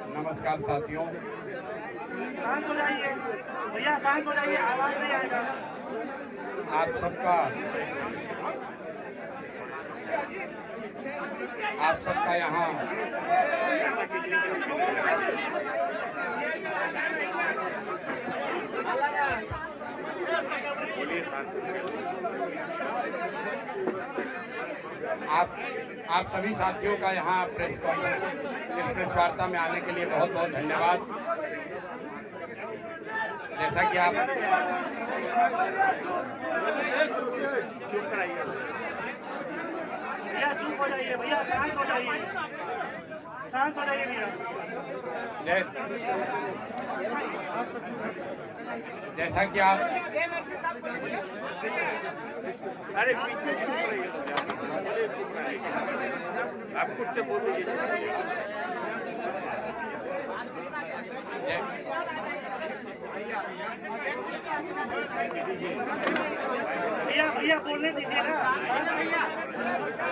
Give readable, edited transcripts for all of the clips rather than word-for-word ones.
नमस्कार साथियों, शांत हो जाइए भैया, शांत हो जाइए, आवाज नहीं आएगा। आप सबका यहाँ आप सभी साथियों का यहाँ प्रेस वार्ता में आने के लिए बहुत बहुत धन्यवाद। जैसा कि आप भैया चुप हो जाइए, भैया शांत हो जाइए, शांत हो जाइए भैया। जैसा कि आप अरे पीछे चुप रहिए, आप खुद से बोलिए। भैया भैया बोलने दीजिए ना।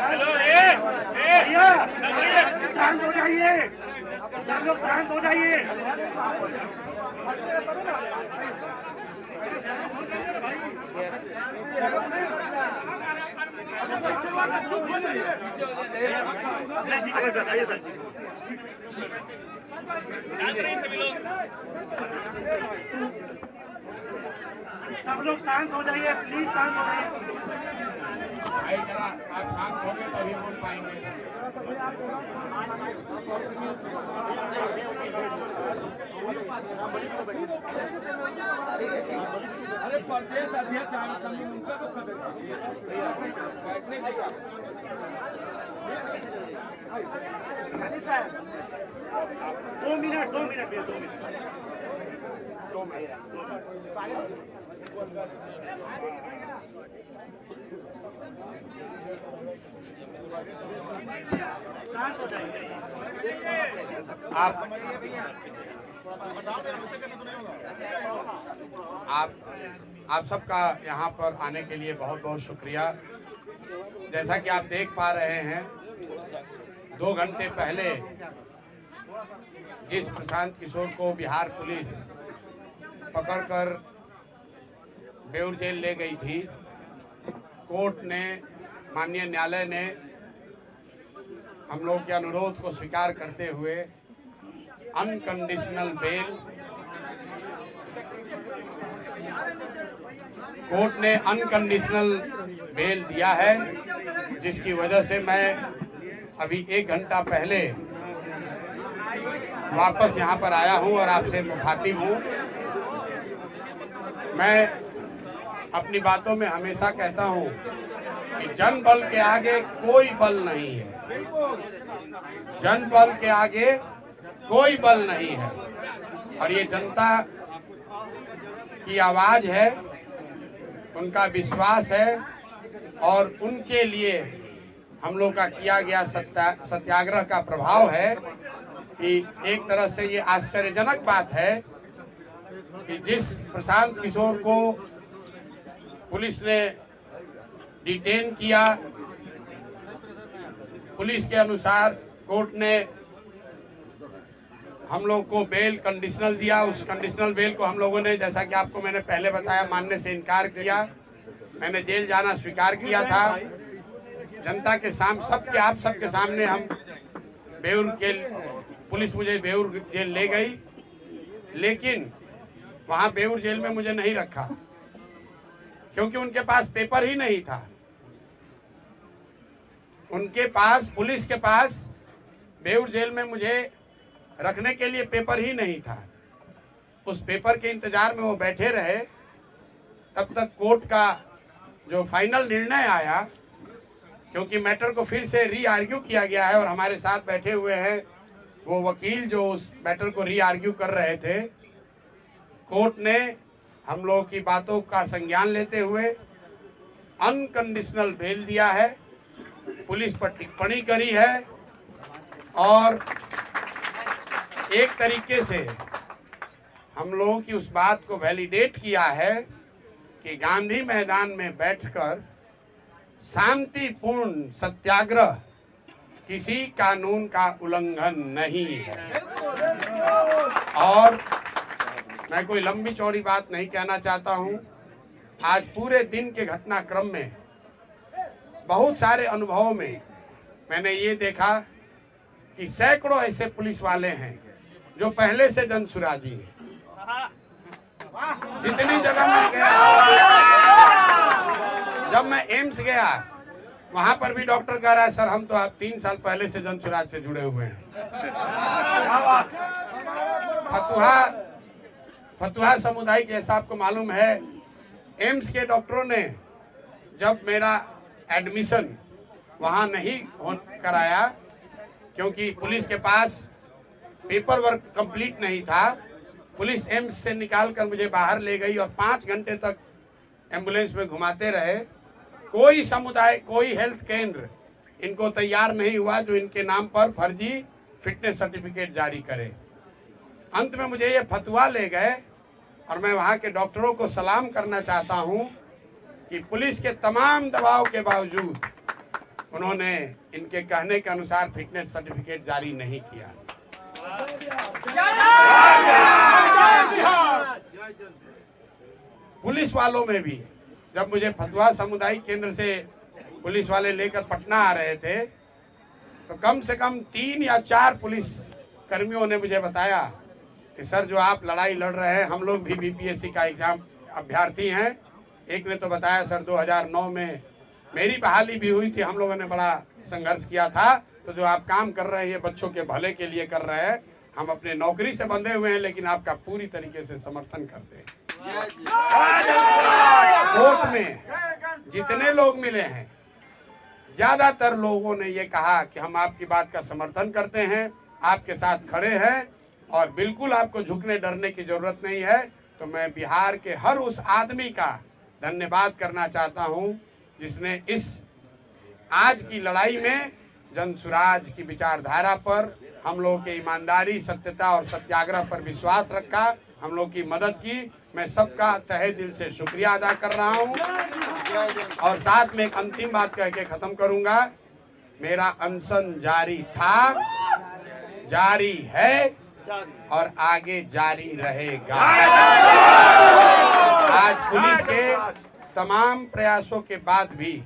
हेलो भैया शांत हो जाइए, सब लोग शांत हो जाइए। सब लोग शांत हो जाइए, प्लीज शांत हो जाइए। आप शांत होंगे तभी बोल पाएंगे। अरे प्रदेश अध्यक्ष उनका तो सर 2 मिनट भैया, 2 मिनट। शांत हो जाइए। आप सबका यहाँ पर आने के लिए बहुत बहुत शुक्रिया। जैसा कि आप देख पा रहे हैं, 2 घंटे पहले जिस प्रशांत किशोर को बिहार पुलिस पकड़कर बेउर जेल ले गई थी, कोर्ट ने, माननीय न्यायालय ने हम लोग के अनुरोध को स्वीकार करते हुए अनकंडीशनल बेल, कोर्ट ने अनकंडीशनल बेल दिया है, जिसकी वजह से मैं अभी 1 घंटा पहले वापस यहाँ पर आया हूँ और आपसे मुखातिब हूँ। मैं अपनी बातों में हमेशा कहता हूँ कि जन बल के आगे कोई बल नहीं है, जन बल के आगे कोई बल नहीं है, और ये जनता की आवाज है, उनका विश्वास है, और उनके लिए हम लोग का किया गया सत्याग्रह का प्रभाव है कि एक तरह से ये आश्चर्यजनक बात है कि जिस प्रशांत किशोर को पुलिस ने डिटेन किया, पुलिस के अनुसार कोर्ट ने हम लोग को बेल कंडीशनल दिया। उस कंडीशनल बेल को हम लोगों ने, जैसा कि आपको मैंने पहले बताया, मानने से इनकार किया। मैंने जेल जाना स्वीकार किया था। जनता के सामने, आप सबके सामने हम बेउर जेल, पुलिस मुझे बेउर जेल ले गई, लेकिन वहां बेउर जेल में मुझे नहीं रखा, क्योंकि उनके पास पेपर ही नहीं था। उनके पास, पुलिस के पास बेउर जेल में मुझे रखने के लिए पेपर ही नहीं था। उस पेपर के इंतजार में वो बैठे रहे, तब तक कोर्ट का जो फाइनल निर्णय आया क्योंकि मैटर को फिर से री आर्ग्यू किया गया है और हमारे साथ बैठे हुए हैं वो वकील जो उस मैटर को री आर्ग्यू कर रहे थे। कोर्ट ने हम लोगों की बातों का संज्ञान लेते हुए अनकंडीशनल बेल दिया है, पुलिस पर टिप्पणी करी है और एक तरीके से हम लोगों की उस बात को वैलिडेट किया है कि गांधी मैदान में बैठकर शांतिपूर्ण सत्याग्रह किसी कानून का उल्लंघन नहीं है। और मैं कोई लंबी चौड़ी बात नहीं कहना चाहता हूं। आज पूरे दिन के घटनाक्रम में बहुत सारे अनुभवों में मैंने ये देखा कि सैकड़ों ऐसे पुलिस वाले हैं जो पहले से जनसुराजी हैं। जितनी जगह मैं गया, जब मैं एम्स गया वहां पर भी डॉक्टर कह रहा है सर हम तो आप 3 साल पहले से जनसुराज से जुड़े हुए हैं। फतुहा समुदाय जैसा आपको मालूम है, एम्स के डॉक्टरों ने जब मेरा एडमिशन वहां नहीं कराया क्योंकि पुलिस के पास पेपर वर्क कंप्लीट नहीं था, पुलिस एम्स से निकालकर मुझे बाहर ले गई और 5 घंटे तक एम्बुलेंस में घुमाते रहे। कोई समुदाय, कोई हेल्थ केंद्र इनको तैयार नहीं हुआ जो इनके नाम पर फर्जी फिटनेस सर्टिफिकेट जारी करे। अंत में मुझे ये फतवा ले गए और मैं वहाँ के डॉक्टरों को सलाम करना चाहता हूँ कि पुलिस के तमाम दबाव के बावजूद उन्होंने इनके कहने के अनुसार फिटनेस सर्टिफिकेट जारी नहीं किया। पुलिस वालों में भी जब मुझे फतवा सामुदायिक केंद्र से पुलिस वाले लेकर पटना आ रहे थे तो कम से कम 3 या 4 पुलिस कर्मियों ने मुझे बताया कि सर जो आप लड़ाई लड़ रहे हैं हम लोग भी बीपीएससी का एग्जाम अभ्यर्थी हैं। एक ने तो बताया सर 2009 में मेरी बहाली भी हुई थी, हम लोगों ने बड़ा संघर्ष किया था, तो जो आप काम कर रहे हैं ये बच्चों के भले के लिए कर रहे हैं, हम अपने नौकरी से बंधे हुए हैं लेकिन आपका पूरी तरीके से समर्थन करते हैं। कोर्ट में जितने लोग मिले हैं ज्यादातर लोगों ने ये कहा कि हम आपकी बात का समर्थन करते हैं, आपके साथ खड़े हैं और बिल्कुल आपको झुकने डरने की जरूरत नहीं है। तो मैं बिहार के हर उस आदमी का धन्यवाद करना चाहता हूं जिसने इस आज की लड़ाई में जनसुराज की विचारधारा पर, हम लोगों के ईमानदारी, सत्यता और सत्याग्रह पर विश्वास रखा, हम लोग की मदद की। मैं सबका तहे दिल से शुक्रिया अदा कर रहा हूं और साथ में एक अंतिम बात कह के खत्म करूंगा। मेरा अनशन जारी था, जारी है और आगे जारी रहेगा। आज पुलिस के तमाम प्रयासों के बाद भी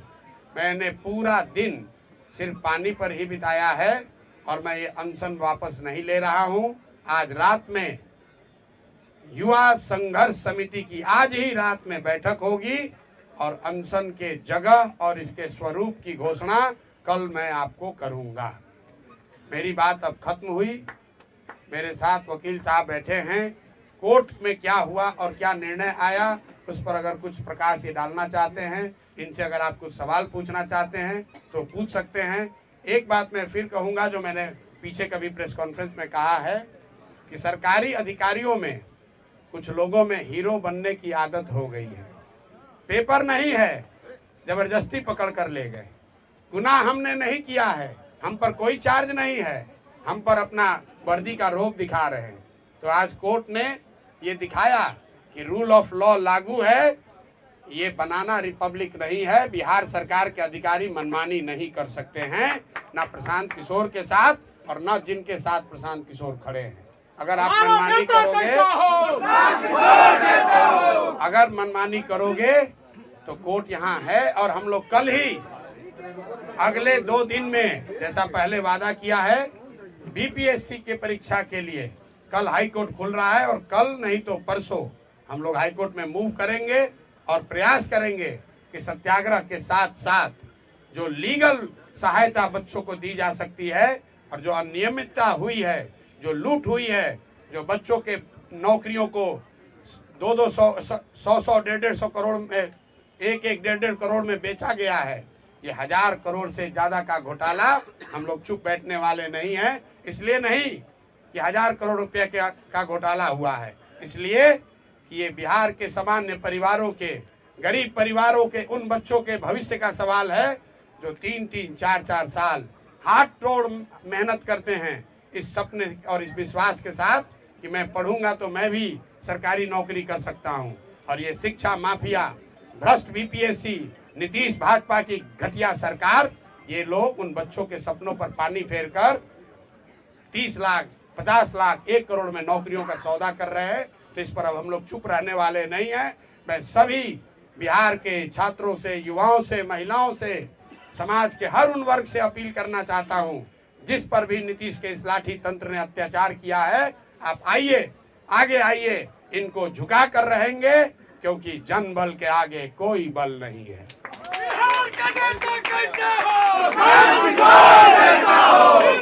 मैंने पूरा दिन सिर्फ पानी पर ही बिताया है और मैं ये अनशन वापस नहीं ले रहा हूं। आज रात में युवा संघर्ष समिति की आज ही रात में बैठक होगी और अनशन के जगह और इसके स्वरूप की घोषणा कल मैं आपको करूंगा। मेरी बात अब खत्म हुई। मेरे साथ वकील साहब बैठे हैं। कोर्ट में क्या हुआ और क्या निर्णय आया उस पर अगर कुछ प्रकाश ये डालना चाहते हैं, इनसे अगर आप कुछ सवाल पूछना चाहते हैं तो पूछ सकते हैं। एक बात मैं फिर कहूंगा जो मैंने पीछे कभी प्रेस कॉन्फ्रेंस में कहा है कि सरकारी अधिकारियों में कुछ लोगों में हीरो बनने की आदत हो गई है। पेपर नहीं है, जबरदस्ती पकड़ कर ले गए। गुनाह हमने नहीं किया है, हम पर कोई चार्ज नहीं है, हम पर अपना वर्दी का रोब दिखा रहे हैं। तो आज कोर्ट ने ये दिखाया कि रूल ऑफ लॉ लागू है, ये बनाना रिपब्लिक नहीं है। बिहार सरकार के अधिकारी मनमानी नहीं कर सकते हैं, ना प्रशांत किशोर के साथ और ना जिनके साथ प्रशांत किशोर खड़े हैं। अगर आप मनमानी करोगे तो कोर्ट यहाँ है और हम लोग कल ही अगले 2 दिन में जैसा पहले वादा किया है बीपीएससी के परीक्षा के लिए कल हाई कोर्ट खुल रहा है और कल नहीं तो परसों हम लोग हाई कोर्ट में मूव करेंगे और प्रयास करेंगे कि सत्याग्रह के साथ साथ जो लीगल सहायता बच्चों को दी जा सकती है और जो अनियमितता हुई है, जो लूट हुई है, जो बच्चों के नौकरियों को 200-100 150 करोड़ में 1-1 1.5 करोड़ में बेचा गया है, ये 1000 करोड़ से ज्यादा का घोटाला हम लोग चुप बैठने वाले नहीं हैं। इसलिए नहीं कि 1000 करोड़ रुपए का घोटाला हुआ है, इसलिए कि ये बिहार के सामान्य परिवारों के, गरीब परिवारों के, उन बच्चों के भविष्य का सवाल है जो 3-3, 4-4 साल हाथ तोड़ मेहनत करते हैं इस सपने और इस विश्वास के साथ कि मैं पढ़ूंगा तो मैं भी सरकारी नौकरी कर सकता हूं। और ये शिक्षा माफिया, भ्रष्ट बीपीएससी, नीतीश भाजपा की घटिया सरकार, ये लोग उन बच्चों के सपनों पर पानी फेरकर 30 लाख, 50 लाख, 1 करोड़ में नौकरियों का सौदा कर रहे हैं। तो इस पर अब हम लोग चुप रहने वाले नहीं हैं। मैं सभी बिहार के छात्रों से, युवाओं से, महिलाओं से, समाज के हर उन वर्ग से अपील करना चाहता हूं जिस पर भी नीतीश के इस लाठी तंत्र ने अत्याचार किया है, आप आइए, आगे आइए, इनको झुका कर रहेंगे, क्योंकि जन बल के आगे कोई बल नहीं है। बिहार का नेता कैसे हो?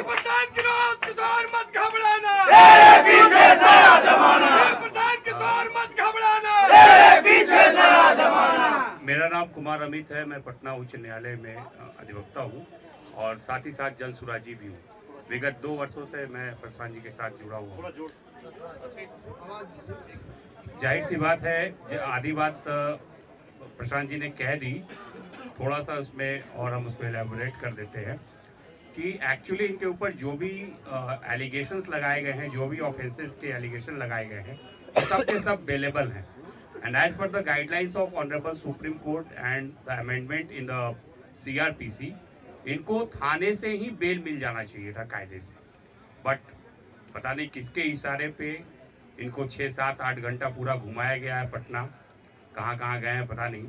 प्रधान किशोर मत घबराना, पीछे सारा जमाना। प्रधान किशोर मत घबराना, पीछे सारा जमाना। मेरा नाम कुमार अमित है। मैं पटना उच्च न्यायालय में अधिवक्ता हूँ और साथ ही साथ जन सुराजी भी हूँ। विगत 2 वर्षों से मैं प्रशांत जी के साथ जुड़ा हुआ हूँ। जाहिर सी बात है, आधी बात प्रशांत जी ने कह दी, थोड़ा सा उसमें और हम उसमें एलैबोरेट कर देते हैं कि एक्चुअली इनके ऊपर जो भी एलिगेशंस लगाए गए हैं, जो भी ऑफेंसेस के एलिगेशन लगाए गए हैं, सब के सब बेलेबल हैं। And as per the guidelines of honourable supreme court and the amendment in the CRPC, इनको थाने से ही बेल मिल जाना चाहिए था कायदे से। बट पता नहीं किसके इशारे पे इनको 6, 7, 8 घंटा पूरा घुमाया गया है पटना, कहाँ कहाँ गए हैं पता नहीं,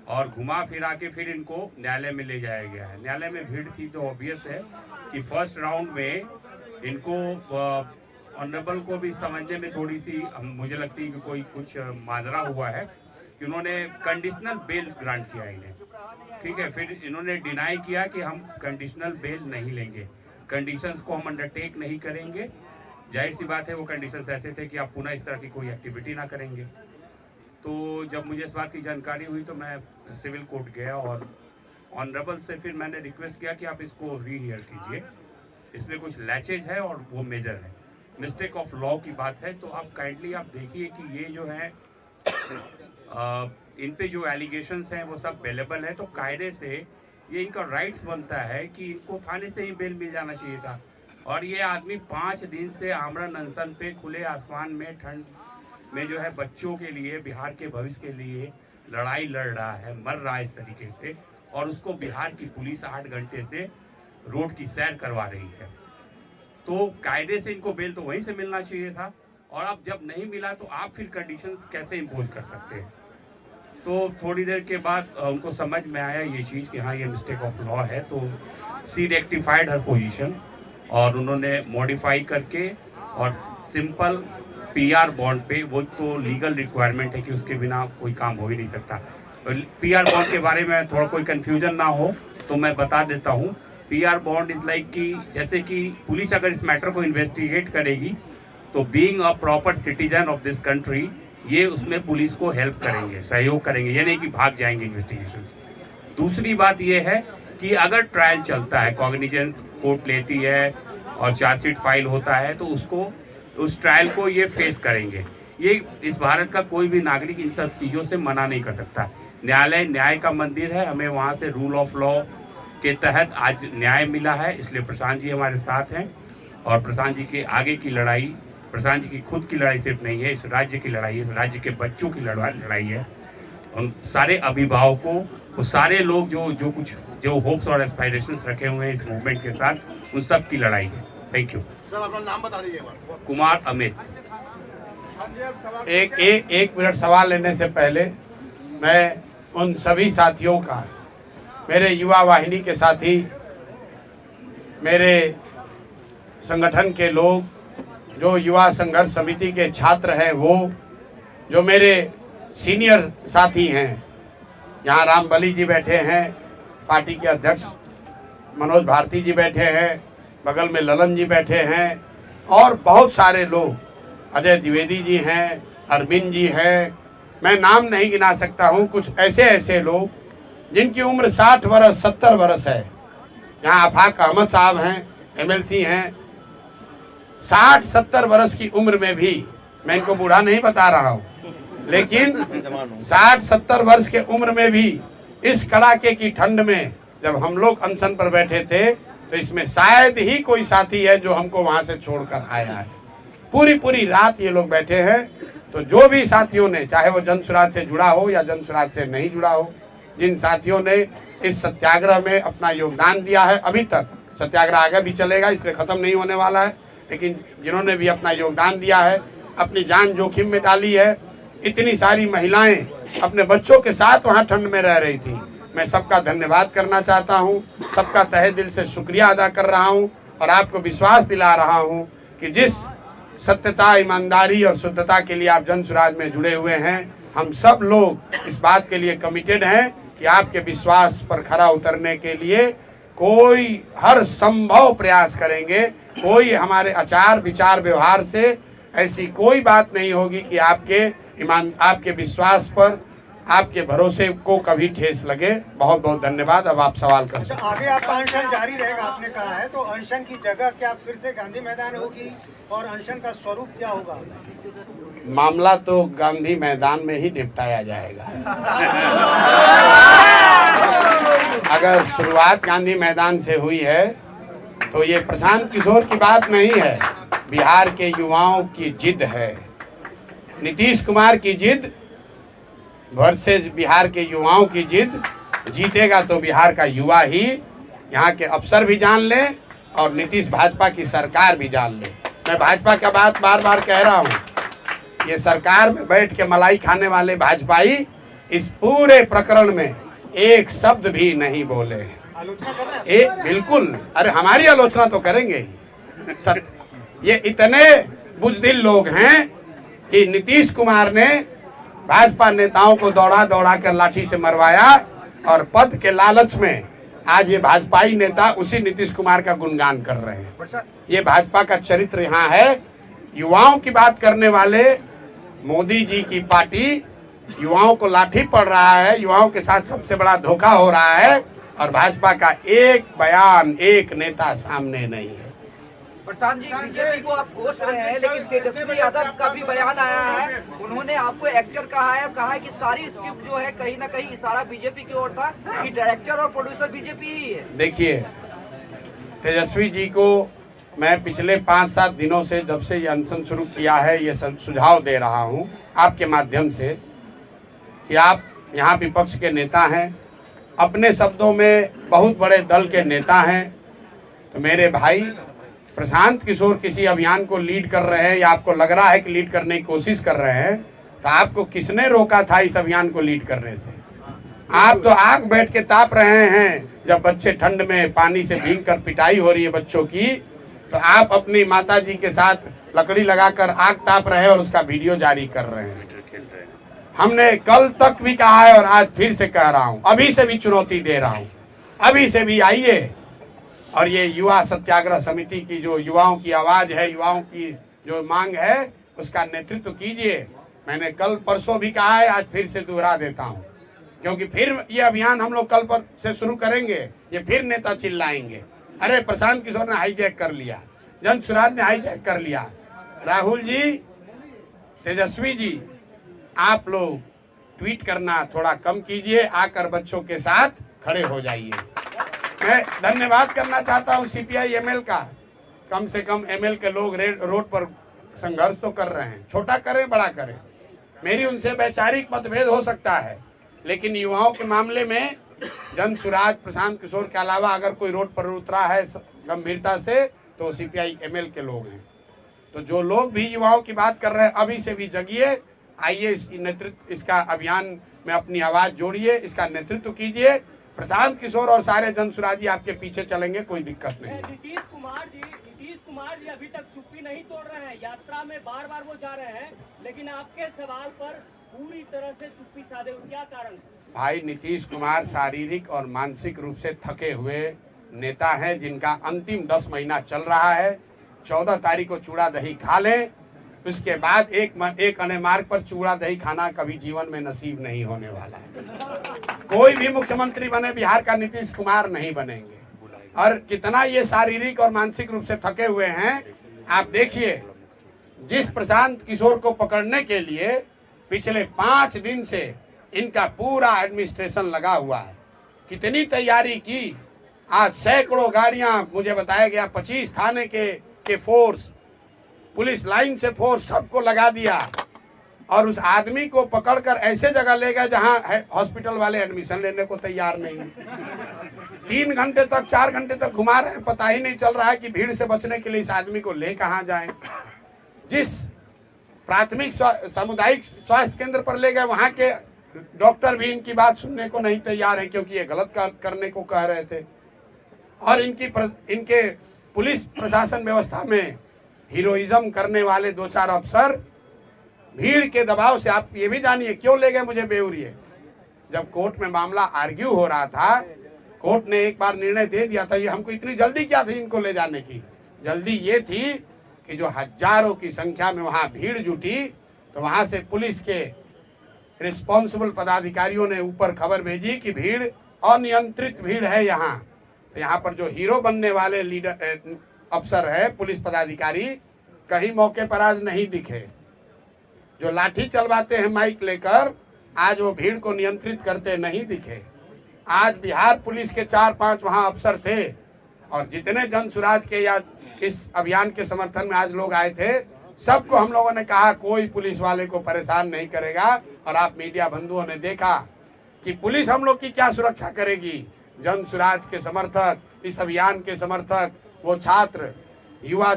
और घुमा फिरा के फिर इनको न्यायालय में ले जाया गया है। न्यायालय में भीड़ थी तो ऑब्वियस है कि फर्स्ट राउंड में इनको ऑनरेबल को भी समझने में थोड़ी सी मुझे लगती है कि कोई कुछ माजरा हुआ है कि उन्होंने कंडीशनल बेल ग्रांट किया इन्हें, ठीक है। फिर इन्होंने डिनाई किया कि हम कंडीशनल बेल नहीं लेंगे, कंडीशंस को हम अंडरटेक नहीं करेंगे। जाहिर सी बात है वो कंडीशंस ऐसे थे कि आप पुनः इस तरह की कोई एक्टिविटी ना करेंगे। तो जब मुझे इस बात की जानकारी हुई तो मैं सिविल कोर्ट गया और ऑनरेबल से फिर मैंने रिक्वेस्ट किया कि आप इसको रीहियर कीजिए, इसमें कुछ लैचेज है और वो मेजर है, मिस्टेक ऑफ लॉ की बात है। तो आप काइंडली आप देखिए कि ये जो है इन पे जो एलिगेशंस हैं वो सब बेलेबल है। तो कायदे से ये इनका राइट्स बनता है कि इनको थाने से ही बेल मिल जाना चाहिए था। और ये आदमी 5 दिन से आमरण अनशन पे खुले आसमान में ठंड में जो है बच्चों के लिए, बिहार के भविष्य के लिए लड़ाई लड़ रहा है, मर रहा है इस तरीके से, और उसको बिहार की पुलिस 8 घंटे से रोड की सैर करवा रही है। तो कायदे से इनको बेल तो वहीं से मिलना चाहिए था, और अब जब नहीं मिला तो आप फिर कंडीशंस कैसे इम्पोज कर सकते हैं। तो थोड़ी देर के बाद उनको समझ में आया ये चीज़ कि हाँ ये मिस्टेक ऑफ लॉ है। तो सी रेक्टिफाइड हर पोजीशन और उन्होंने मॉडिफाई करके और सिंपल PR बॉन्ड पे, वो तो लीगल रिक्वायरमेंट है कि उसके बिना कोई काम हो ही नहीं सकता। PR बॉन्ड के बारे में थोड़ा कोई कन्फ्यूजन ना हो तो मैं बता देता हूँ। PR बॉन्ड इज लाइक कि जैसे कि पुलिस अगर इस मैटर को इन्वेस्टिगेट करेगी तो being a proper citizen of this country ये उसमें पुलिस को हेल्प करेंगे, सहयोग करेंगे, ये नहीं कि भाग जाएंगे इन्वेस्टिगेशन से। दूसरी बात ये है कि अगर ट्रायल चलता है, कॉग्निजेंस कोर्ट लेती है और चार्जशीट फाइल होता है तो उसको, उस ट्रायल को ये फेस करेंगे। ये इस भारत का कोई भी नागरिक इन सब चीज़ों से मना नहीं कर सकता। न्यायालय न्याय का मंदिर है, हमें वहाँ से रूल ऑफ लॉ के तहत आज न्याय मिला है, इसलिए प्रशांत जी हमारे साथ हैं। और प्रशांत जी के आगे की लड़ाई, प्रशांत जी की खुद की लड़ाई सिर्फ नहीं है, इस राज्य की लड़ाई है, इस राज्य के बच्चों की लड़ाई है। उन सारे अभिभावकों, वो सारे लोग जो होप्स और एस्पायरेशंस रखे हुए हैं इस मूवमेंट के साथ, उन सब की लड़ाई है। थैंक यू सर, अपना नाम बता दीजिए। कुमार अमित। एक मिनट सवाल लेने से पहले मैं उन सभी साथियों का, मेरे युवा वाहिनी के साथी, मेरे संगठन के लोग, जो युवा संघर्ष समिति के छात्र हैं, वो जो मेरे सीनियर साथी हैं, यहाँ राम बली जी बैठे हैं, पार्टी के अध्यक्ष मनोज भारती जी बैठे हैं, बगल में ललन जी बैठे हैं, और बहुत सारे लोग, अजय द्विवेदी जी हैं, अरविंद जी हैं, मैं नाम नहीं गिना सकता हूँ। कुछ ऐसे लोग जिनकी उम्र 60 वर्ष 70 वर्ष है। यहाँ आफाक अहमद साहब हैं, MLC हैं, 60-70 वर्ष की उम्र में भी, मैं इनको बूढ़ा नहीं बता रहा हूँ, लेकिन 60-70 वर्ष के उम्र में भी इस कड़ाके की ठंड में जब हम लोग अनशन पर बैठे थे तो इसमें शायद ही कोई साथी है जो हमको वहां से छोड़कर आया है। पूरी रात ये लोग बैठे हैं। तो जो भी साथियों ने, चाहे वो जन सुराज से जुड़ा हो या जन सुराज से नहीं जुड़ा हो, जिन साथियों ने इस सत्याग्रह में अपना योगदान दिया है, अभी तक सत्याग्रह आगे भी चलेगा, इसलिए खत्म नहीं होने वाला है, लेकिन जिन्होंने भी अपना योगदान दिया है, अपनी जान जोखिम में डाली है, इतनी सारी महिलाएं अपने बच्चों के साथ वहां ठंड में रह रही थी, मैं सबका धन्यवाद करना चाहता हूं, सबका तहे दिल से शुक्रिया अदा कर रहा हूं और आपको विश्वास दिला रहा हूं कि जिस सत्यता, ईमानदारी और शुद्धता के लिए आप जन सुराज में जुड़े हुए हैं, हम सब लोग इस बात के लिए कमिटेड हैं कि आपके विश्वास पर खरा उतरने के लिए कोई हर संभव प्रयास करेंगे। कोई हमारे आचार विचार व्यवहार से ऐसी कोई बात नहीं होगी कि आपके विश्वास पर, आपके भरोसे को कभी ठेस लगे। बहुत बहुत धन्यवाद। अब आप सवाल कर सकते हैं। आगे आपका अनशन जारी रहेगा, आपने कहा है, तो अनशन की जगह क्या फिर से गांधी मैदान होगी और अनशन का स्वरूप क्या होगा? मामला तो गांधी मैदान में ही निपटाया जाएगा। अगर शुरुआत गांधी मैदान से हुई है तो ये प्रशांत किशोर की बात नहीं है, बिहार के युवाओं की जिद है, नीतीश कुमार की जिद वर्सेज बिहार के युवाओं की जिद। जीतेगा तो बिहार का युवा ही, यहाँ के अफसर भी जान ले और नीतीश भाजपा की सरकार भी जान ले। मैं भाजपा का बात बार बार कह रहा हूँ, ये सरकार में बैठ के मलाई खाने वाले भाजपाई इस पूरे प्रकरण में एक शब्द भी नहीं बोले। बिल्कुल, अरे हमारी आलोचना तो करेंगे ही। ये इतने बुजदिल लोग हैं कि नीतीश कुमार ने भाजपा नेताओं को दौड़ा दौड़ा कर लाठी से मरवाया और पद के लालच में आज ये भाजपाई नेता उसी नीतीश कुमार का गुणगान कर रहे हैं। ये भाजपा का चरित्र यहाँ है। युवाओं की बात करने वाले मोदी जी की पार्टी युवाओं को लाठी पड़ रहा है, युवाओं के साथ सबसे बड़ा धोखा हो रहा है और भाजपा का एक बयान, एक नेता सामने नहीं है। प्रशांत जी, बीजेपी को आप कोस रहे हैं, लेकिन तेजस्वी यादव का भी बयान आया है, उन्होंने आपको एक्टर कहा है कि सारी स्क्रिप्ट जो है कहीं ना कहीं इशारा बीजेपी की ओर था कि डायरेक्टर और प्रोड्यूसर बीजेपी ही है। देखिए, तेजस्वी जी को मैं पिछले 5-7 दिनों से, जब से ये अनशन शुरू किया है, ये सुझाव दे रहा हूँ आपके माध्यम से कि आप यहाँ विपक्ष के नेता हैं, अपने शब्दों में बहुत बड़े दल के नेता हैं, तो मेरे भाई प्रशांत किशोर किसी अभियान को लीड कर रहे हैं या आपको लग रहा है कि लीड करने की कोशिश कर रहे हैं, तो आपको किसने रोका था इस अभियान को लीड करने से? आप तो आग बैठ के ताप रहे हैं। जब बच्चे ठंड में पानी से भीग कर पिटाई हो रही है बच्चों की, तो आप अपनी माता जी के साथ लकड़ी लगाकर आग ताप रहे हैं और उसका वीडियो जारी कर रहे हैं। हमने कल तक भी कहा है और आज फिर से कह रहा हूं, अभी से भी चुनौती दे रहा हूं, अभी से भी आइए और ये युवा सत्याग्रह समिति की जो युवाओं की आवाज है, युवाओं की जो मांग है, उसका नेतृत्व कीजिए। मैंने कल परसों भी कहा है, आज फिर से दोहरा देता हूं, क्योंकि फिर ये अभियान हम लोग कल पर से शुरू करेंगे, ये फिर नेता चिल्लाएंगे, अरे प्रशांत किशोर ने हाईजैक कर लिया, जन सुराज ने हाईजैक कर लिया। राहुल जी, तेजस्वी जी, आप लोग ट्वीट करना थोड़ा कम कीजिए, आकर बच्चों के साथ खड़े हो जाइए। मैं धन्यवाद करना चाहता हूं CPI ML का, कम से कम ML के लोग रोड पर संघर्ष तो कर रहे हैं, छोटा करें बड़ा करें, मेरी उनसे वैचारिक मतभेद हो सकता है, लेकिन युवाओं के मामले में जन सुराज प्रशांत किशोर के अलावा अगर कोई रोड पर उतरा है गंभीरता से तो CPI ML के लोग हैं। तो जो लोग भी युवाओं की बात कर रहे हैं, अभी से भी जगिए, आइए इसका अभियान में अपनी आवाज जोड़िए, इसका नेतृत्व कीजिए। प्रशांत किशोर और सारे जन सुराजी आपके पीछे चलेंगे, कोई दिक्कत नहीं। नीतीश कुमार जी अभी तक चुप्पी नहीं तोड़ रहे हैं, यात्रा में बार बार वो जा रहे हैं, लेकिन आपके सवाल पर पूरी तरह से चुप्पी साधे, क्या कारण? भाई, नीतीश कुमार शारीरिक और मानसिक रूप से थके हुए नेता हैं, जिनका अंतिम 10 महीना चल रहा है। 14 तारीख को चूड़ा दही खा लें, उसके बाद एक अने मार्ग पर चूड़ा दही खाना कभी जीवन में नसीब नहीं होने वाला है। कोई भी मुख्यमंत्री बने बिहार का नीतीश कुमार नहीं बनेंगे। और कितना ये शारीरिक और मानसिक रूप से थके हुए हैं आप देखिए। जिस प्रशांत किशोर को पकड़ने के लिए पिछले 5 दिन से इनका पूरा एडमिनिस्ट्रेशन लगा हुआ है, कितनी तैयारी की। आज सैकड़ों गाड़ियां, मुझे बताया गया 25 थाने के फोर्स, पुलिस लाइन से फोर्स सबको लगा दिया और उस आदमी को पकड़कर ऐसे जगह ले गए जहां हॉस्पिटल वाले एडमिशन लेने को तैयार नहीं। 3 घंटे तक 4 घंटे तक घुमा रहे हैं, पता ही नहीं चल रहा है कि भीड़ से बचने के लिए इस आदमी को ले कहां जाएं। जिस प्राथमिक सामुदायिक स्वास्थ्य केंद्र पर ले गए वहां के डॉक्टर भी इनकी बात सुनने को नहीं तैयार है, क्योंकि ये गलत करने को कह रहे थे। और इनके पुलिस प्रशासन व्यवस्था में हीरोइज्म करने वाले 2-4 अफसर भीड़ के दबाव से, आप ये भी जानिए क्यों ले गए मुझे बेउरिए। जब कोर्ट में मामला आर्ग्यू हो रहा था, कोर्ट ने एक बार निर्णय दे दिया था। ये हमको इतनी जल्दी क्या थी इनको ले जाने की? जल्दी ये थी कि जो हजारों की संख्या में वहां भीड़ जुटी, तो वहां से पुलिस के रिस्पॉन्सिबल पदाधिकारियों ने ऊपर खबर भेजी कि भीड़ अनियंत्रित भीड़ है यहाँ। तो यहाँ पर जो हीरो बनने वाले लीडर अफसर है, पुलिस पदाधिकारी, कहीं मौके पर आज नहीं दिखे। जो लाठी चलवाते हैं माइक लेकर, आज वो भीड़ को नियंत्रित करते नहीं दिखे। आज बिहार पुलिस के 4-5 वहां अफसर थे और जितने जन सुराज के या इस अभियान के समर्थन में आज लोग आए थे, सबको हम लोगों ने कहा कोई पुलिस वाले को परेशान नहीं करेगा। और आप मीडिया बंधुओं ने देखा कि पुलिस हम लोग की क्या सुरक्षा करेगी। जन सुराज के समर्थक, इस अभियान के समर्थक, वो छात्र, युवा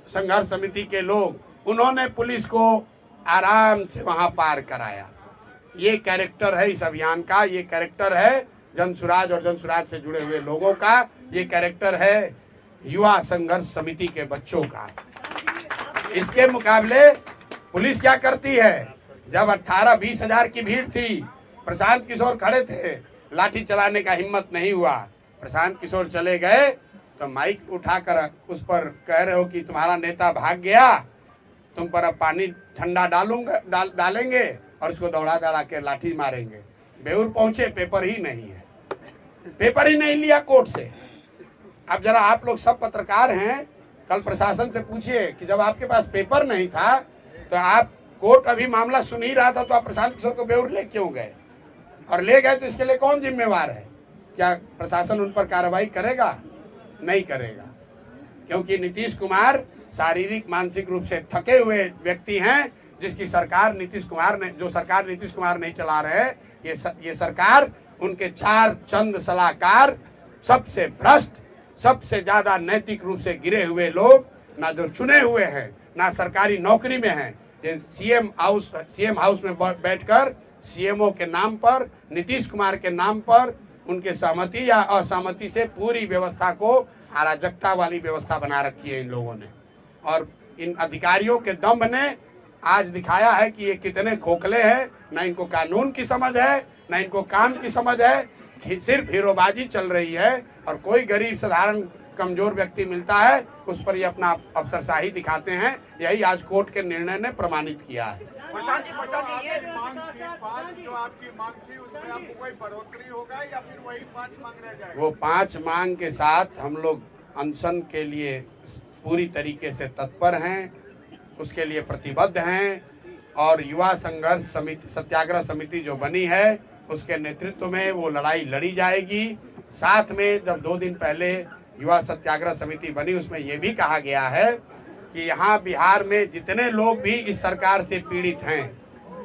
संघर्ष समिति के लोग, उन्होंने पुलिस को आराम से वहां पार कराया। ये कैरेक्टर है इस अभियान का, ये कैरेक्टर है जन सुराज और जन सुराज से जुड़े हुए लोगों का, ये कैरेक्टर है युवा संघर्ष समिति के बच्चों का। इसके मुकाबले पुलिस क्या करती है? जब 18-20 हजार की भीड़ थी, प्रशांत किशोर खड़े थे, लाठी चलाने का हिम्मत नहीं हुआ। प्रशांत किशोर चले गए तो माइक उठाकर उस पर कह रहे हो कि तुम्हारा नेता भाग गया, तुम पर अब पानी ठंडा डालेंगे और उसको दौड़ा के लाठी मारेंगे। बेउर पहुंचे, पेपर ही नहीं है, पेपर ही नहीं लिया कोर्ट से। अब जरा आप लोग सब पत्रकार हैं, कल प्रशासन से पूछिए कि जब आपके पास पेपर नहीं था तो आप, कोर्ट अभी मामला सुन ही रहा था, तो आप प्रशांत किशोर को बेउर ले क्यों गए? और ले गए तो इसके लिए कौन जिम्मेवार है? क्या प्रशासन उन पर कार्रवाई करेगा? नहीं करेगा, क्योंकि नीतीश कुमार शारीरिक मानसिक रूप से थके हुए व्यक्ति हैं, जिसकी सरकार नीतीश कुमार नहीं चला रहे। ये सरकार, उनके 4 चंद सलाहकार, सबसे भ्रष्ट, सबसे ज्यादा नैतिक रूप से गिरे हुए लोग, ना जो चुने हुए हैं, ना सरकारी नौकरी में हैं, ये सीएम हाउस में बैठकर सीएमओ के नाम पर, नीतीश कुमार के नाम पर, उनके सहमति या असहमति से पूरी व्यवस्था को अराजकता वाली व्यवस्था बना रखी है इन लोगों ने। और इन अधिकारियों के दम्भ ने आज दिखाया है कि ये कितने खोखले हैं। ना इनको कानून की समझ है, ना इनको काम की समझ है, सिर्फ हीरोबाजी चल रही है। और कोई गरीब साधारण कमजोर व्यक्ति मिलता है, उस पर ये अपना अफसरशाही दिखाते हैं। यही आज कोर्ट के निर्णय ने प्रमाणित किया है। प्रशांत जी, ये जो आपकी मांग थी उसमें आपको कोई बढ़ोतरी होगा या फिर वही 5 मांग रह जाएगा? वो 5 मांग के साथ हम लोग अनशन के लिए पूरी तरीके से तत्पर हैं, उसके लिए प्रतिबद्ध हैं। और युवा संघर्ष समिति, सत्याग्रह समिति जो बनी है, उसके नेतृत्व में वो लड़ाई लड़ी जाएगी। साथ में जब 2 दिन पहले युवा सत्याग्रह समिति बनी, उसमें ये भी कहा गया है कि यहाँ बिहार में जितने लोग भी इस सरकार से पीड़ित हैं,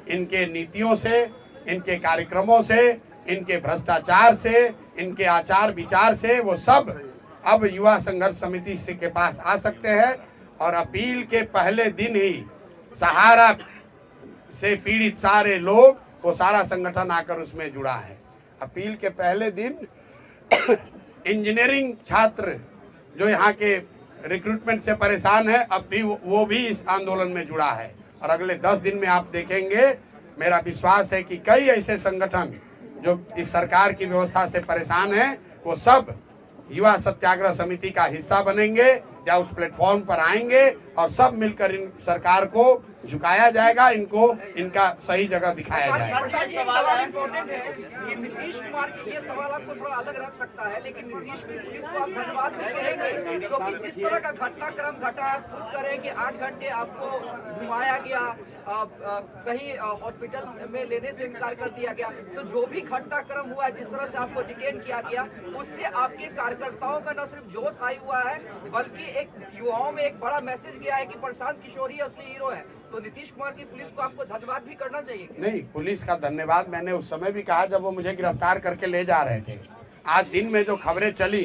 इनके नीतियों से, इनके कार्यक्रमों से, इनके भ्रष्टाचार से, इनके आचार विचार से, वो सब अब युवा संघर्ष समिति से के पास आ सकते हैं। और अपील के पहले दिन ही सहारा से पीड़ित सारे लोग, वो सारा संगठन आकर उसमें जुड़ा है। अपील के पहले दिन इंजीनियरिंग छात्र जो यहाँ के रिक्रूटमेंट से परेशान है, अब भी वो भी इस आंदोलन में जुड़ा है। और अगले 10 दिन में आप देखेंगे, मेरा विश्वास है कि कई ऐसे संगठन जो इस सरकार की व्यवस्था से परेशान हैं, वो सब युवा सत्याग्रह समिति का हिस्सा बनेंगे या उस प्लेटफॉर्म पर आएंगे और सब मिलकर इन सरकार को झुकाया जाएगा, इनको इनका सही जगह दिखाया जाएगा। प्रसाद जी, एक सवाल इम्पोर्टेंट है कि नीतीश कुमार की ये सवाल आपको थोड़ा अलग रख सकता है, लेकिन नीतीश की पुलिस को आप धन्यवाद भी कहेंगे, क्योंकि जिस तरह का घटनाक्रम घटा, आप खुद करें कि 8 घंटे आपको घुमाया गया, कहीं हॉस्पिटल में लेने से इनकार कर दिया गया, तो जो भी घटनाक्रम हुआ, जिस तरह से आपको डिटेन किया गया, उससे आपके कार्यकर्ताओं का न सिर्फ जोश हाई हुआ है, बल्कि एक युवाओं में एक बड़ा मैसेज गया है कि प्रशांत किशोर ही असली हीरो है। तो नीतीश कुमार की पुलिस को आपको धन्यवाद भी करना चाहिए। नहीं, पुलिस का धन्यवाद मैंने उस समय भी कहा जब वो मुझे गिरफ्तार करके ले जा रहे थे। आज दिन में जो खबरें चली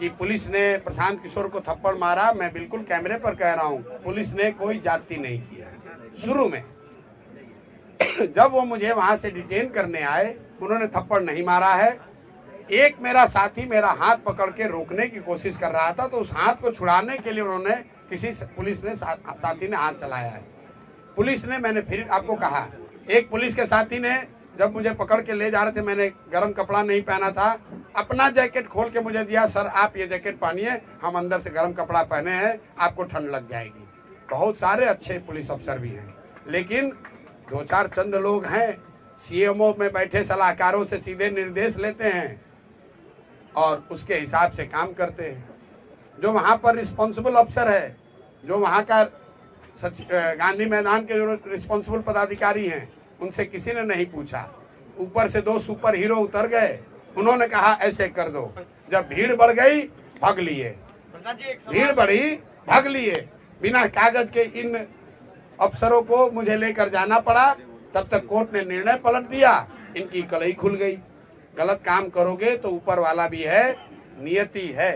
कि पुलिस ने प्रशांत किशोर को थप्पड़ मारा, मैं बिल्कुल कैमरे पर कह रहा हूँ, पुलिस ने कोई जाति नहीं किया। शुरू में जब वो मुझे वहां से डिटेन करने आए, उन्होंने थप्पड़ नहीं मारा है। एक मेरा साथी मेरा हाथ पकड़ के रोकने की कोशिश कर रहा था, तो उस हाथ को छुड़ाने के लिए उन्होंने पुलिस ने साथी ने हाथ चलाया है। पुलिस ने, मैंने फिर आपको कहा, एक पुलिस के साथी ने जब मुझे पकड़ के ले जा रहे थे, मैंने गर्म कपड़ा नहीं पहना था, अपना जैकेट खोल के मुझे दिया, सर आप ये जैकेट पहनिए, हम अंदर से गर्म कपड़ा पहने हैं, आपको ठंड लग जाएगी। बहुत सारे अच्छे पुलिस अफसर भी हैं, लेकिन 2-4 चंद लोग हैं, सीएमओ में बैठे सलाहकारों से सीधे निर्देश लेते हैं और उसके हिसाब से काम करते हैं। जो वहाँ पर रिस्पॉन्सिबल अफसर है, जो वहाँ का गांधी मैदान के जो रिस्पॉन्सिबल पदाधिकारी हैं, उनसे किसी ने नहीं पूछा। ऊपर से 2 सुपर हीरो उतर गए, उन्होंने कहा ऐसे कर दो। जब भीड़ बढ़ गई, भाग लिए, भीड़ बढ़ी, भाग लिए। बिना कागज के इन अफसरों को मुझे लेकर जाना पड़ा। तब तक कोर्ट ने निर्णय पलट दिया, इनकी कलई खुल गई। गलत काम करोगे तो ऊपर वाला भी है, नियति है,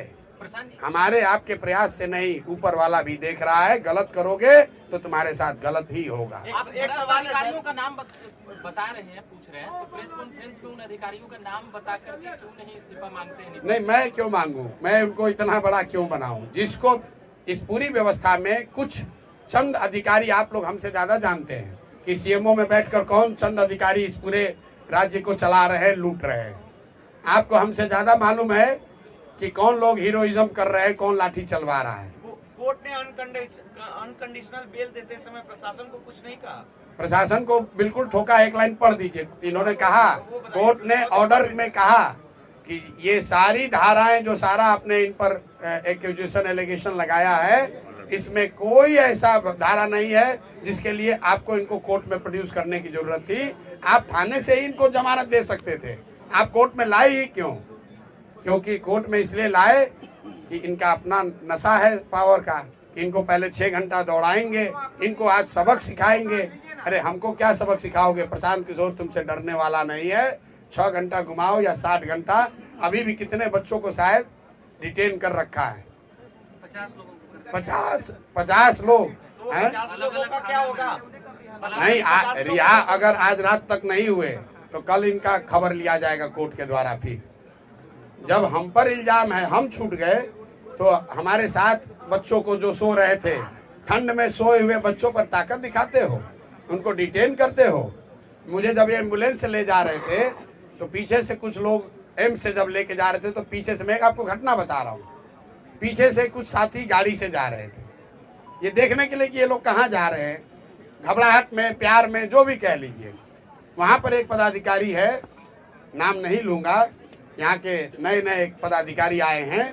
हमारे आपके प्रयास से नहीं, ऊपर वाला भी देख रहा है। गलत करोगे तो तुम्हारे साथ गलत ही होगा। आप एक सवाल अधिकारियों का नाम बता रहे हैं, पूछ रहे हैं, तो प्रेस कॉन्फ्रेंस में उन अधिकारियों का नाम बता करके क्यों नहीं इस्तीफा मांगते हैं? नहीं, मैं क्यों मांगू, मैं उनको इतना बड़ा क्यों बनाऊं? जिसको इस पूरी व्यवस्था में कुछ चंद अधिकारी, आप लोग हमसे ज्यादा जानते हैं कि सीएमओ में बैठकर कौन चंद अधिकारी इस पूरे राज्य को चला रहे हैं, लूट रहे हैं। आपको हमसे ज्यादा मालूम है कि कौन लोग हीरोइज्म कर रहे हैं, कौन लाठी चलवा रहा है। कोर्ट ने अनकंडीशनल बेल देते समय प्रशासन को कुछ नहीं कहा? प्रशासन को बिल्कुल ठोका। एक लाइन पढ़ दीजिए। इन्होंने कहा, कोर्ट ने ऑर्डर में कहा कि ये सारी धाराएं जो सारा आपने इन पर एक्यूजेशन एलिगेशन लगाया है, इसमें कोई ऐसा धारा नहीं है जिसके लिए आपको इनको कोर्ट में प्रोड्यूस करने की जरूरत थी। आप थाने से ही इनको जमानत दे सकते थे, आप कोर्ट में लाए ही क्यों? क्योंकि कोर्ट में इसलिए लाए कि इनका अपना नशा है पावर का, कि इनको पहले 6 घंटा दौड़ाएंगे, इनको आज सबक सिखाएंगे। अरे हमको क्या सबक सिखाओगे? प्रशांत किशोर तुमसे डरने वाला नहीं है। 6 घंटा घुमाओ या 60 घंटा, अभी भी कितने बच्चों को शायद डिटेन कर रखा है? 50 लोग हैं। 50 लोगों का क्या होगा? नहीं, रिहा अगर आज रात तक नहीं हुए तो कल इनका खबर लिया जाएगा कोर्ट के द्वारा। फिर जब हम पर इल्जाम है, हम छूट गए, तो हमारे साथ बच्चों को जो सो रहे थे, ठंड में सोए हुए बच्चों पर ताकत दिखाते हो, उनको डिटेन करते हो। मुझे जब एम्बुलेंस से ले जा रहे थे तो पीछे से कुछ लोग, एम्स से जब लेके जा रहे थे तो पीछे से, मैं आपको घटना बता रहा हूँ, पीछे से कुछ साथी गाड़ी से जा रहे थे, ये देखने के लिए कि ये लोग कहाँ जा रहे हैं, घबराहट में, प्यार में, जो भी कह लीजिए। वहाँ पर एक पदाधिकारी है, नाम नहीं लूंगा, यहाँ के नए नए एक पदाधिकारी आए हैं,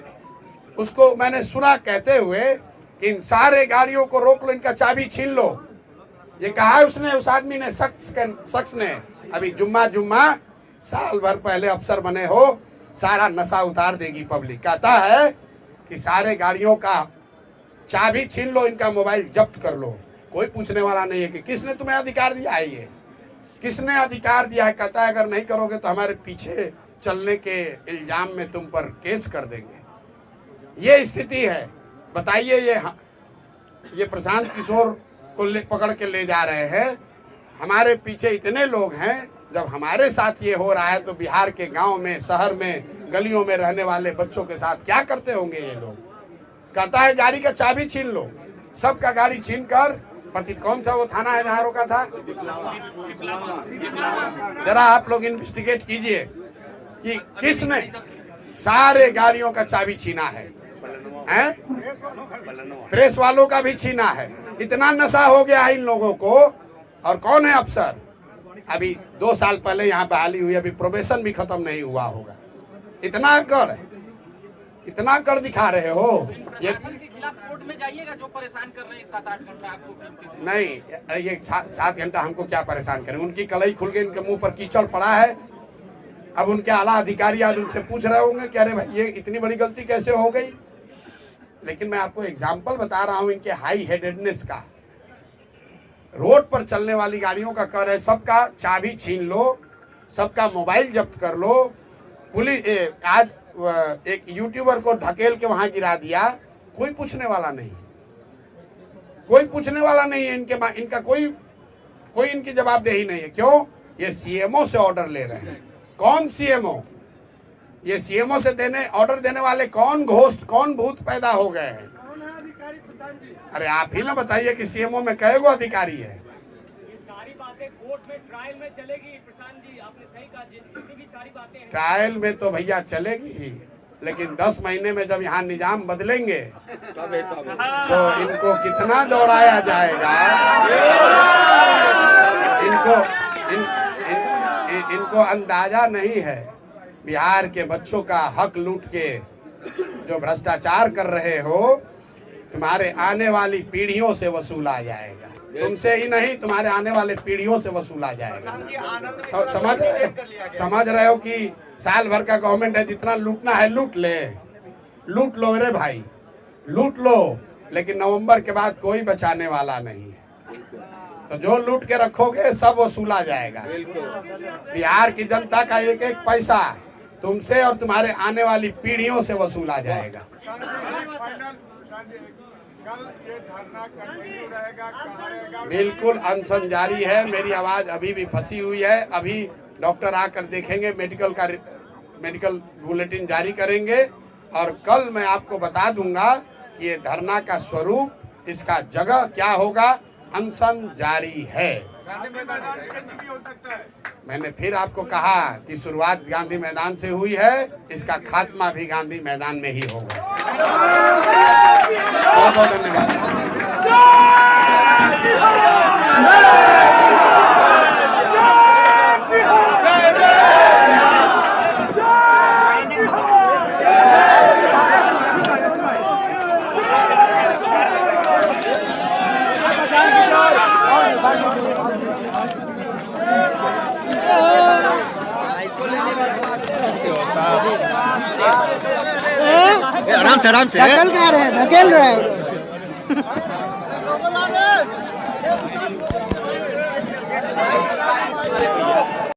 उसको मैंने सुना कहते हुए कि इन सारे गाड़ियों को रोक लो, इनका चाबी छीन लो। ये कहा उसने, उस आदमी ने, शख्स ने। अभी जुम्मा साल भर पहले अफसर बने हो, सारा नशा उतार देगी पब्लिक। कहता है कि सारे गाड़ियों का चाबी छीन लो, इनका मोबाइल जब्त कर लो। कोई पूछने वाला नहीं है कि किसने तुम्हें अधिकार दिया है, ये किसने अधिकार दिया है। कहता है अगर नहीं करोगे तो हमारे पीछे चलने के इल्जाम में तुम पर केस कर देंगे। ये स्थिति है। बताइए, ये प्रशांत किशोर को पकड़ के ले जा रहे हैं, हमारे पीछे इतने लोग हैं। जब हमारे साथ ये हो रहा है तो बिहार के गांव में, शहर में, गलियों में रहने वाले बच्चों के साथ क्या करते होंगे ये लोग। कहता है गाड़ी का चाबी छीन लो, सबका गाड़ी छीन कर, पति कौन सा वो थाना है जहाँ रोका था, जरा आप लोग इन्वेस्टिगेट कीजिए कि किसने सारे गाड़ियों का चाबी छीना है, हैं? प्रेस वालों का भी छीना है। इतना नशा हो गया है इन लोगों को। और कौन है अफसर? अभी 2 साल पहले यहाँ बहाली हुई, अभी प्रोबेशन भी खत्म नहीं हुआ होगा। इतना कर दिखा रहे हो। ये प्रशासन के खिलाफ कोर्ट में जाइएगा, जो परेशान कर रहे हैं 7-8 घंटा आपको कीमती से। नहीं, ये 7 घंटा हमको क्या परेशान करें? उनकी कलई खुल गई, इनके मुंह पर कीचड़ पड़ा है। अब उनके आला अधिकारी आज उनसे पूछ रहे होंगे कि अरे भाई ये इतनी बड़ी गलती कैसे हो गई। लेकिन मैं आपको एग्जाम्पल बता रहा हूं इनके हाई हेडेडनेस का। रोड पर चलने वाली गाड़ियों का कर है सबका चाबी छीन लो, सबका मोबाइल जब्त कर लो। पुलिस आज एक यूट्यूबर को धकेल के वहां गिरा दिया, कोई पूछने वाला नहीं, कोई पूछने वाला नहीं है। इनका कोई इनकी जवाबदेही नहीं है। क्यों? ये सीएमओ से ऑर्डर ले रहे हैं। कौन सीएमओ? ये सीएमओ से ऑर्डर देने वाले कौन घोस्ट, कौन भूत पैदा हो गए हैं? अरे आप ही ना बताइए कि सीएमओ में कई गो अधिकारी है? ये सारी बातें कोर्ट में ट्रायल में चलेगी प्रशांत जी, आपने सही कहा। जितनी भी सारी बातें हैं ट्रायल में तो भैया चलेगी ही, लेकिन 10 महीने में जब यहाँ निजाम बदलेंगे तो इनको कितना दौड़ाया जाएगा। इनको अंदाजा नहीं है बिहार के बच्चों का हक लूट के जो भ्रष्टाचार कर रहे हो, तुम्हारे आने वाली पीढ़ियों से वसूला जाएगा। तुमसे ही नहीं, तुम्हारे आने वाले पीढ़ियों से वसूला जाएगा। समझ रहे हो कि साल भर का गवर्नमेंट है, जितना लूटना है लूट लो मेरे भाई, लूट लो। लेकिन नवंबर के बाद कोई बचाने वाला नहीं है। तो जो लूट के रखोगे सब वसूला जाएगा। बिहार की जनता का एक एक पैसा तुमसे और तुम्हारे आने वाली पीढ़ियों से वसूला जाएगा। बिल्कुल अनशन जारी है। मेरी आवाज अभी भी फंसी हुई है। अभी डॉक्टर आकर देखेंगे, मेडिकल बुलेटिन जारी करेंगे और कल मैं आपको बता दूंगा कि ये धरना का स्वरूप, इसका जगह क्या होगा। अनशन जारी है। मैंने फिर आपको कहा कि शुरुआत गांधी मैदान से हुई है, इसका खात्मा भी गांधी मैदान में ही होगा। बहुत बहुत धन्यवाद। आराम से धकेल रहे हैं